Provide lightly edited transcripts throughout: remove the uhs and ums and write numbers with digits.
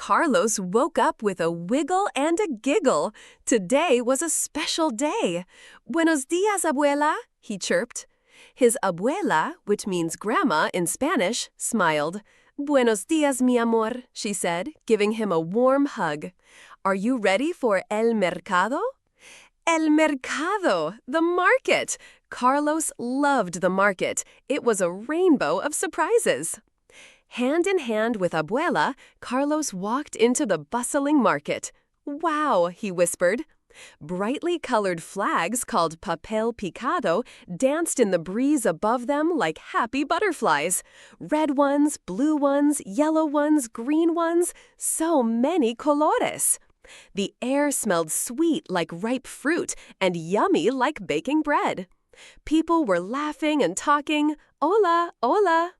Carlos woke up with a wiggle and a giggle. Today was a special day. Buenos dias, abuela, he chirped. His abuela, which means grandma in Spanish, smiled. Buenos dias, mi amor, she said, giving him a warm hug. Are you ready for el mercado? El mercado, the market. Carlos loved the market. It was a rainbow of surprises. Hand in hand with Abuela, Carlos walked into the bustling market. Wow, he whispered. Brightly colored flags called papel picado danced in the breeze above them like happy butterflies. Red ones, blue ones, yellow ones, green ones, so many colores. The air smelled sweet like ripe fruit and yummy like baking bread. People were laughing and talking. Hola, hola.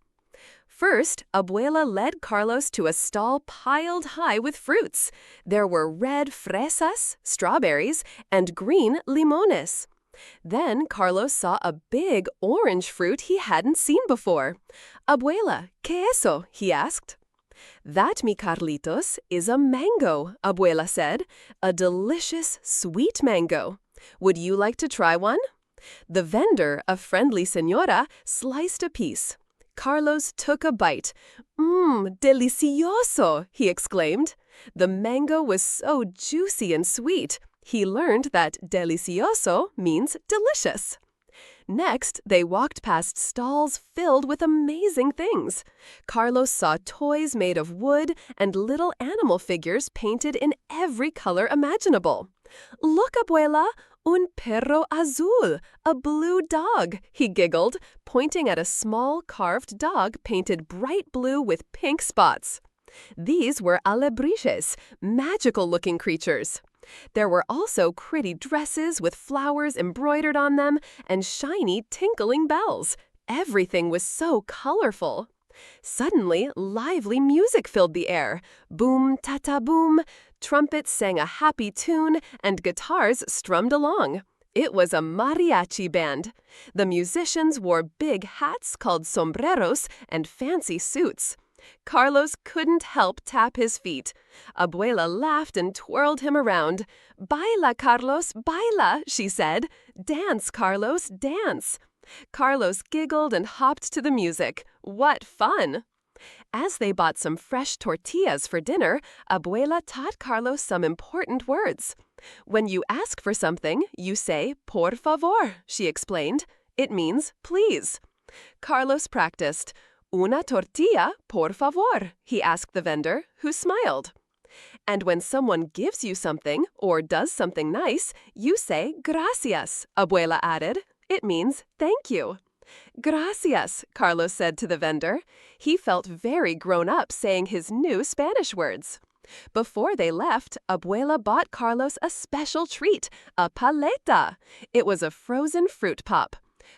First, Abuela led Carlos to a stall piled high with fruits. There were red fresas, strawberries, and green limones. Then Carlos saw a big orange fruit he hadn't seen before. Abuela, ¿qué eso? He asked. That, mi Carlitos, is a mango, Abuela said. A delicious, sweet mango. Would you like to try one? The vendor, a friendly señora, sliced a piece. Carlos took a bite. Delicioso, he exclaimed. The mango was so juicy and sweet. He learned that delicioso means delicious. Next, they walked past stalls filled with amazing things. Carlos saw toys made of wood and little animal figures painted in every color imaginable. Look, Abuela, un perro azul, a blue dog, he giggled, pointing at a small carved dog painted bright blue with pink spots. These were alebrijes, magical-looking creatures. There were also pretty dresses with flowers embroidered on them and shiny, tinkling bells. Everything was so colorful. Suddenly, lively music filled the air. Boom, ta-ta, boom. Trumpets sang a happy tune, and guitars strummed along. It was a mariachi band. The musicians wore big hats called sombreros and fancy suits. Carlos couldn't help tap his feet. Abuela laughed and twirled him around. Baila, Carlos, baila, she said. Dance, Carlos, dance. Carlos giggled and hopped to the music. What fun! As they bought some fresh tortillas for dinner, Abuela taught Carlos some important words. When you ask for something, you say, por favor, she explained. It means please. Carlos practiced. Una tortilla, por favor, he asked the vendor, who smiled. And when someone gives you something or does something nice, you say gracias, Abuela added. It means thank you. Gracias, Carlos said to the vendor. He felt very grown up saying his new Spanish words. Before they left, Abuela bought Carlos a special treat, a paleta. It was a frozen fruit pop.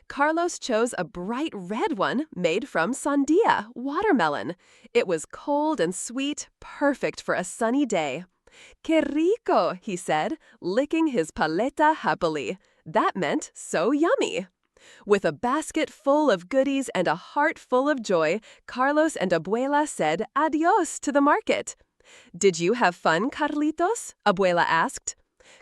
Carlos chose a bright red one made from sandia, watermelon. It was cold and sweet, perfect for a sunny day. Que rico, he said, licking his paleta happily. That meant so yummy. With a basket full of goodies and a heart full of joy, Carlos and Abuela said adios to the market. Did you have fun, Carlitos? Abuela asked.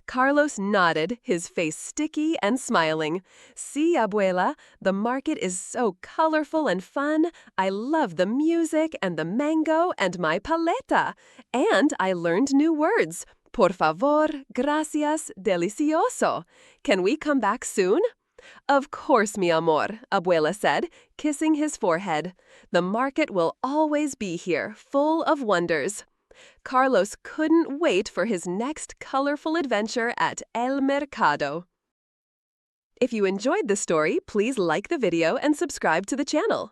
Carlos nodded, his face sticky and smiling. See, Abuela, the market is so colorful and fun. I love the music and the mango and my paleta. And I learned new words. Por favor, gracias, delicioso. Can we come back soon? Of course, mi amor, Abuela said, kissing his forehead. The market will always be here, full of wonders. Carlos couldn't wait for his next colorful adventure at El Mercado. If you enjoyed the story, please like the video and subscribe to the channel.